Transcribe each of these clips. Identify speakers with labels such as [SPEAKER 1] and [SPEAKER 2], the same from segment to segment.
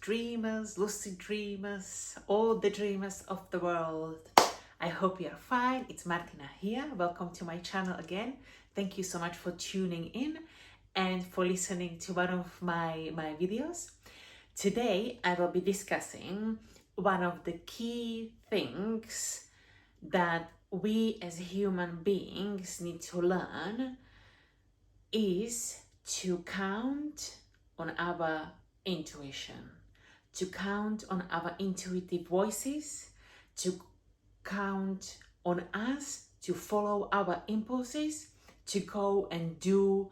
[SPEAKER 1] dreamers, lucid dreamers, all the dreamers of the world. I hope you're fine. It's Martina here. Welcome to my channel again. Thank you so much for tuning in and for listening to one of my videos. Today I will be discussing one of the key things that we as human beings need to learn is to count on our intuition, to count on our intuitive voices, to count on us to follow our impulses, to go and do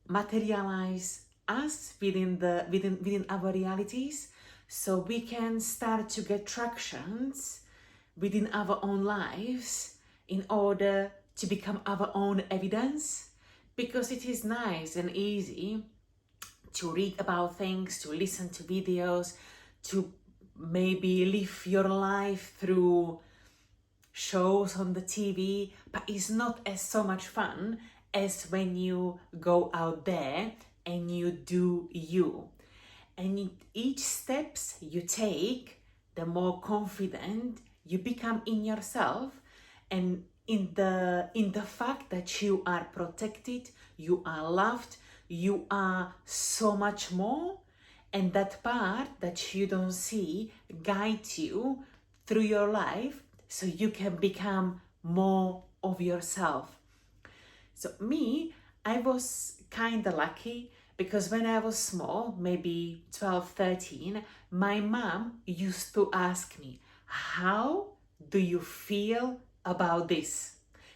[SPEAKER 1] materialize us within our realities, so we can start to get tractions within our own lives in order to become our own evidence. Because it is nice and easy to read about things, to listen to videos, to maybe live your life through shows on the TV, but it's not as so much fun as when you go out there and you do you. And each steps you take, the more confident you become in yourself and in the fact that you are protected, you are loved, you are so much more, and that part that you don't see guides you through your life so you can become more of yourself. So me, I was kind of lucky because when I was small, maybe 12, 13, my mom used to ask me, how do you feel about this?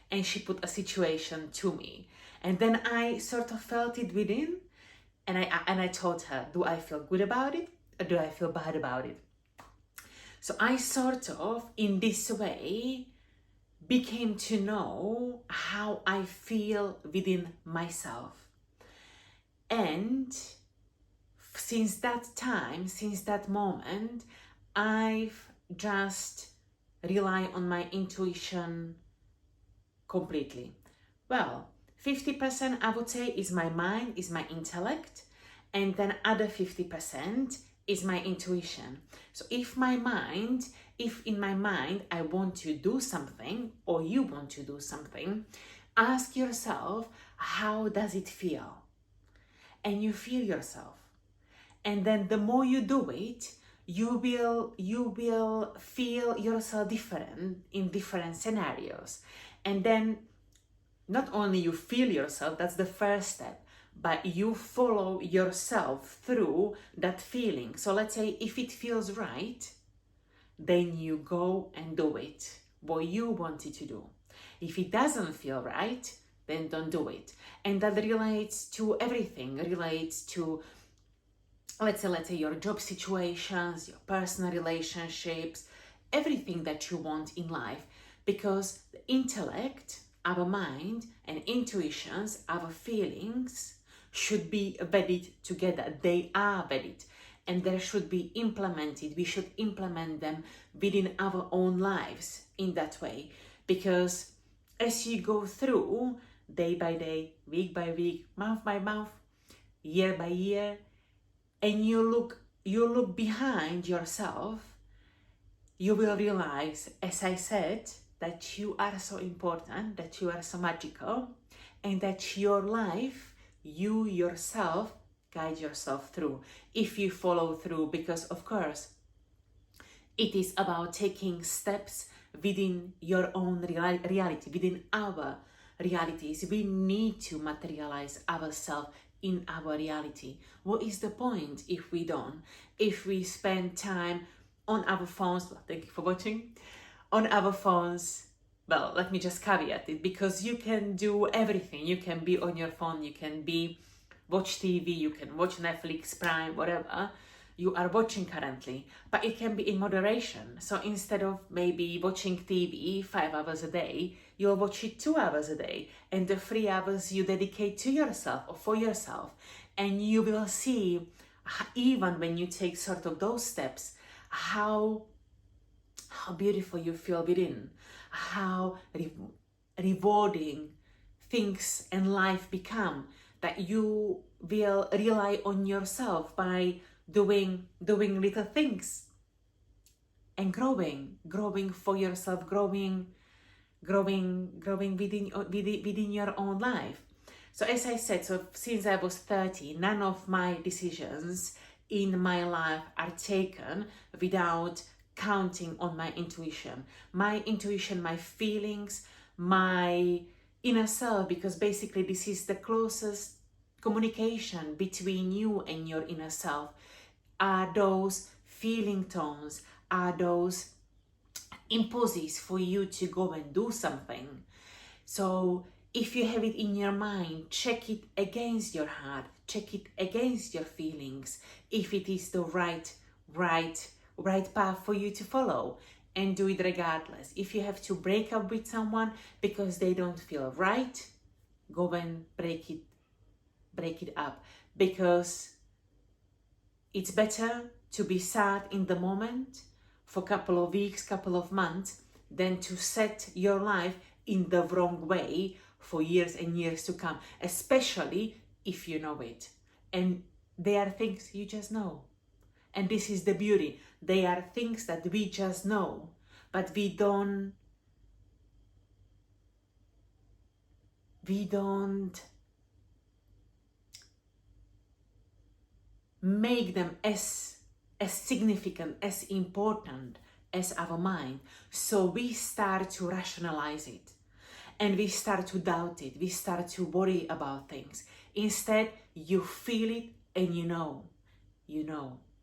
[SPEAKER 1] And she put a situation to me. And then I sort of felt it within, and I told her, do I feel good about it or do I feel bad about it? So I sort of, in this way, became to know how I feel within myself. And since that time, since that moment, I've just relied on my intuition completely. Well, 50% I would say is my mind, is my intellect, and then other 50% is my intuition. So if in my mind I want to do something, or you want to do something, ask yourself, how does it feel? And you feel yourself. And then the more you do it, you will feel yourself different in different scenarios. And then not only you feel yourself, that's the first step, but you follow yourself through that feeling. So let's say if it feels right, then you go and do it, what you wanted to do. If it doesn't feel right, then don't do it. And that relates to everything, relates to, let's say your job situations, your personal relationships, everything that you want in life. Because the intellect, our mind, and intuitions, our feelings, should be wedded together. They are wedded, and they should be implemented. We should implement them within our own lives in that way. Because as you go through day by day, week by week, month by month, year by year, and you look behind yourself, you will realize, as I said, that you are so important, that you are so magical, and that your life, you yourself, guide yourself through, if you follow through. Because of course, it is about taking steps within your own reality, within our realities. We need to materialize ourselves in our reality. What is the point if we don't? If we spend time on our phones, well, thank you for watching, on our phones, well, let me just caveat it, because you can do everything. You can be on your phone, you can watch TV, you can watch Netflix, Prime, whatever you are watching currently, but it can be in moderation. So instead of maybe watching TV 5 hours a day, you'll watch it 2 hours a day, and the 3 hours you dedicate to yourself or for yourself. And you will see, even when you take sort of those steps, how beautiful you feel within, how rewarding things and life become, that you will rely on yourself by doing little things and growing for yourself, growing within your own life. So as I said, so since I was 30, none of my decisions in my life are taken without counting on my intuition, my feelings, my inner self, because basically this is the closest communication between you and your inner self. Are those feeling tones, are those impulses for you to go and do something. So if you have it in your mind, check it against your heart, check it against your feelings, if it is the right path for you to follow, and do it regardless. If you have to break up with someone because they don't feel right, go and break it up, because it's better to be sad in the moment for a couple of weeks, couple of months, than to set your life in the wrong way for years and years to come, especially if you know it. And they are things you just know. And this is the beauty. They are things that we just know, but we don't make them as significant, as important as our mind. So we start to rationalize it, and we start to doubt it, we start to worry about things. Instead, you feel it and you know.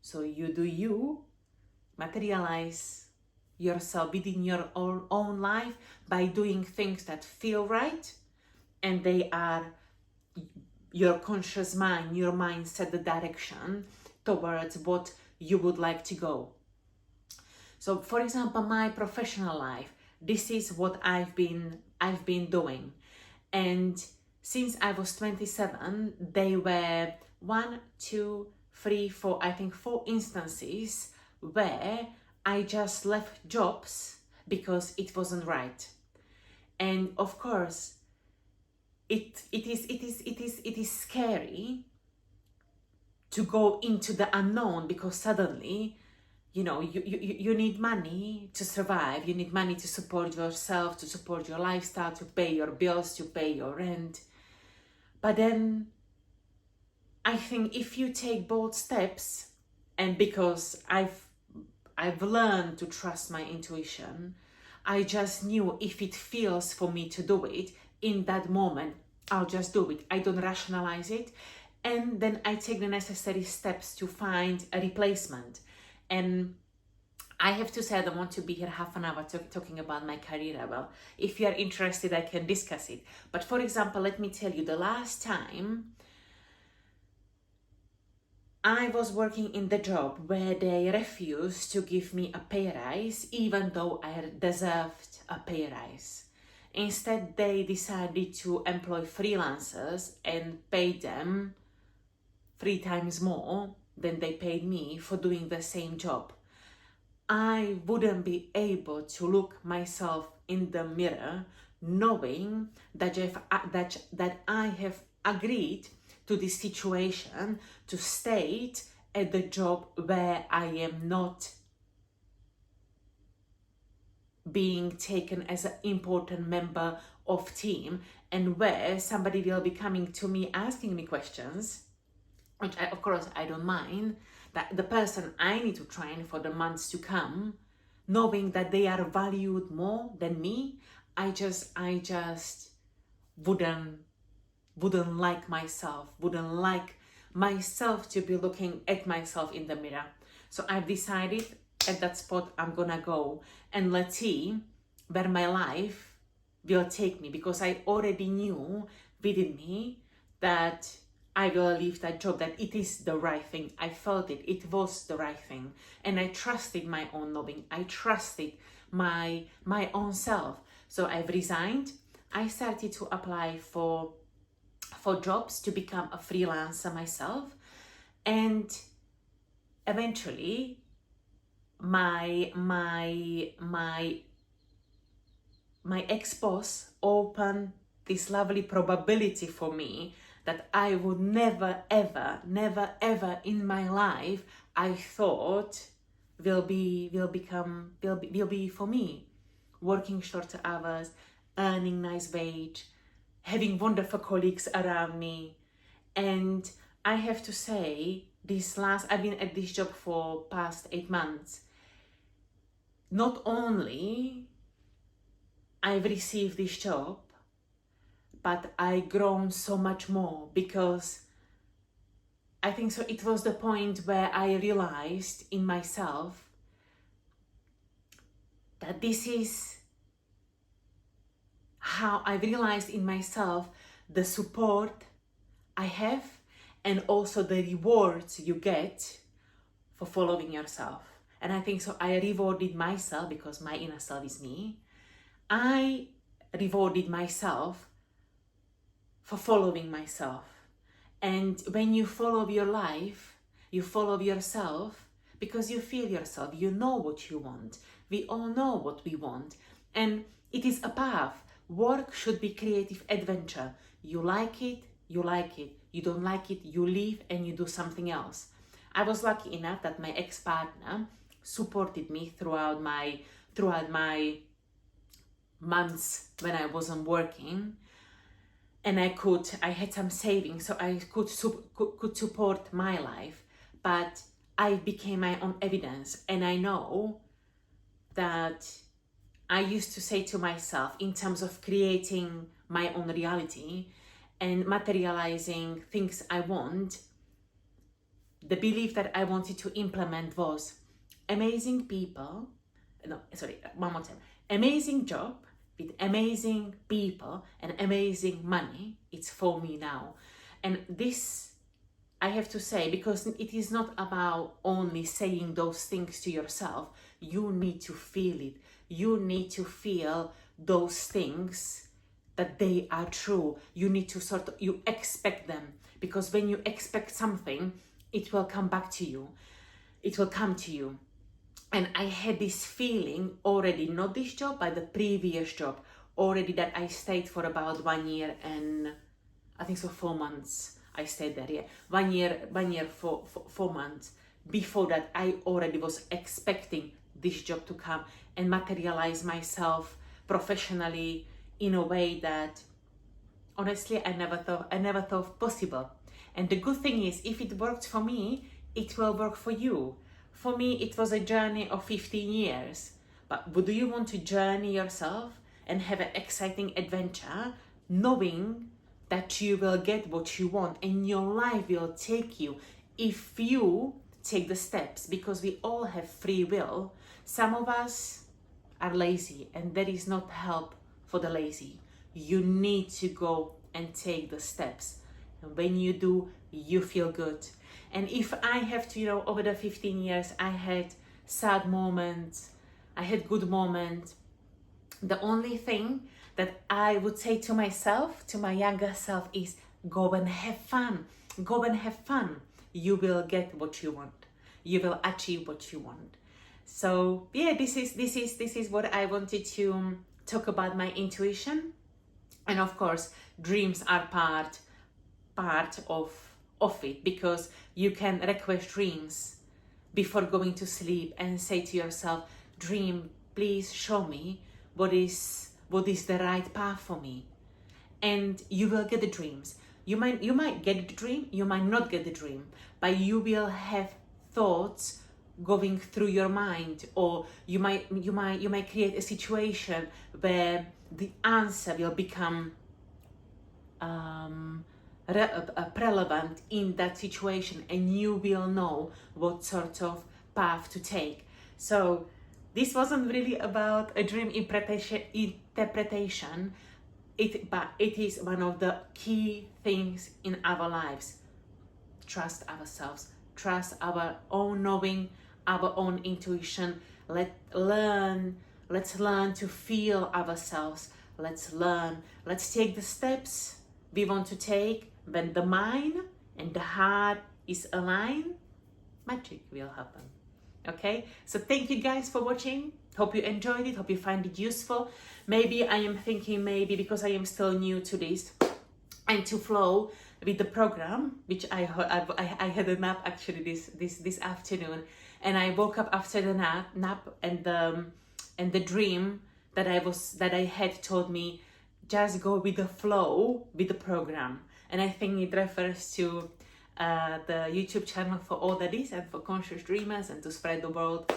[SPEAKER 1] So you do you, materialize yourself within your own life by doing things that feel right, and they are your conscious mind, your mind set the direction towards what you would like to go. So for example, my professional life, this is what I've been doing. And since I was 27, there were 1, 2, 3, 4, I think 4 instances where I just left jobs because it wasn't right. And of course, it is scary to go into the unknown, because suddenly, you need money to survive. You need money to support yourself, to support your lifestyle, to pay your bills, to pay your rent. But then I think if you take bold steps, and because I've learned to trust my intuition, I just knew if it feels for me to do it in that moment, I'll just do it. I don't rationalize it. And then I take the necessary steps to find a replacement. And I have to say, I don't want to be here half an hour talking about my career. Well, if you are interested, I can discuss it. But for example, let me tell you, the last time I was working in the job where they refused to give me a pay rise, even though I had deserved a pay rise. Instead, they decided to employ freelancers and pay them 3 times more than they paid me for doing the same job. I wouldn't be able to look myself in the mirror knowing that I have agreed to this situation, to stay at the job where I am not being taken as an important member of team, and where somebody will be coming to me asking me questions, which of course I don't mind, that the person I need to train for the months to come, knowing that they are valued more than me, I just wouldn't like myself to be looking at myself in the mirror. So I've decided at that spot I'm gonna go, and let's see where my life will take me, because I already knew within me that I will leave that job, that it is the right thing. I felt it. It was the right thing. And I trusted my own knowing. I trusted my own self. So I've resigned. I started to apply for jobs to become a freelancer myself. And eventually my ex-boss opened this lovely probability for me that I would never, ever in my life I thought will be for me. Working shorter hours, earning nice wage, having wonderful colleagues around me. And I have to say, I've been at this job for past 8 months. Not only I've received this job, but I've grown so much more, because I think so it was the point where I realized in myself that this is how I realized in myself the support I have, and also the rewards you get for following yourself. And I think so I rewarded myself, because my inner self is me. I rewarded myself for following myself. And when you follow your life, you follow yourself because you feel yourself, you know what you want. We all know what we want. And it is a path. Work should be creative adventure. You like it, you like it. You don't like it, you leave and you do something else. I was lucky enough that my ex-partner supported me throughout my months when I wasn't working, and I had some savings, so I could support my life. But I became my own evidence, and I know that I used to say to myself, in terms of creating my own reality and materializing things I want, the belief that I wanted to implement was amazing people, one more time, amazing job with amazing people and amazing money. It's for me now. And this, I have to say, because it is not about only saying those things to yourself. You need to feel it. You need to feel those things, that they are true. You need to you expect them, because when you expect something, it will come back to you. It will come to you. And I had this feeling already, not this job, but the previous job already, that I stayed for about 1 year and I think so 4 months. I stayed there, yeah. 1 year, 4 months. Before that, I already was expecting this job to come and materialize myself professionally in a way that honestly I never thought possible. And the good thing is, if it worked for me, it will work for you. For me, it was a journey of 15 years. But do you want to journey yourself and have an exciting adventure, knowing that you will get what you want and your life will take you if you take the steps? Because we all have free will. Some of us are lazy, and there is not help for the lazy. You need to go and take the steps. And when you do, you feel good. And if I have to, over the 15 years, I had sad moments, I had good moments. The only thing that I would say to myself, to my younger self, is go and have fun. Go and have fun. You will get what you want. You will achieve what you want. So yeah, this is what I wanted to talk about, my intuition. And of course, dreams are part of it, because you can request dreams before going to sleep and say to yourself, dream, please show me what is the right path for me. And you will get the dreams. You might get the dream, you might not get the dream, but you will have thoughts going through your mind, or you might create a situation where the answer will become relevant in that situation, and you will know what sort of path to take. So this wasn't really about a dream interpretation, but it is one of the key things in our lives. Trust ourselves, trust our own knowing, our own intuition. Let's learn to feel ourselves. Let's take the steps we want to take. When the mind and the heart is aligned, magic will happen. Okay, so thank you guys for watching. Hope you enjoyed it, hope you find it useful. Maybe I am thinking, maybe because I am still new to this and to flow, with the program, which I had a nap actually this afternoon, and I woke up after the nap and the dream that I had told me, just go with the flow with the program. And I think it refers to the YouTube channel for all that is, and for conscious dreamers, and to spread the world.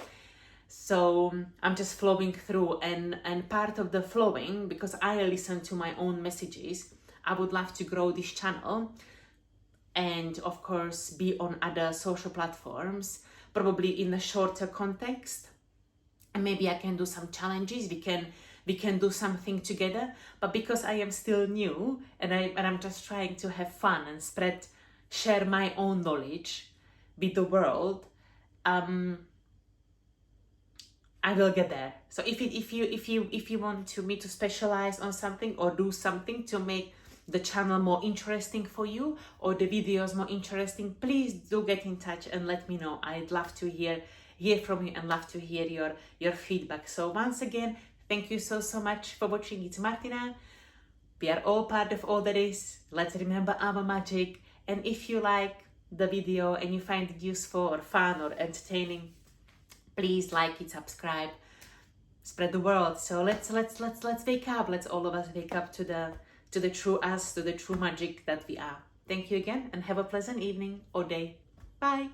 [SPEAKER 1] So I'm just flowing through, and part of the flowing, because I listen to my own messages, I would love to grow this channel and of course be on other social platforms, probably in a shorter context, and maybe I can do some challenges, we can do something together. But because I am still new, and I'm just trying to have fun and share my own knowledge with the world, I will get there. So if you want me to specialize on something or do something to make the channel more interesting for you, or the videos more interesting, please do get in touch and let me know. I'd love to hear from you and love to hear your feedback. So once again, thank you so much for watching. It's Martina. We are all part of all that is. Let's remember our magic. And if you like the video and you find it useful or fun or entertaining, please like it, subscribe, spread the word. So let's wake up. Let's all of us wake up to the true us, to the true magic that we are. Thank you again, and have a pleasant evening or day. Bye.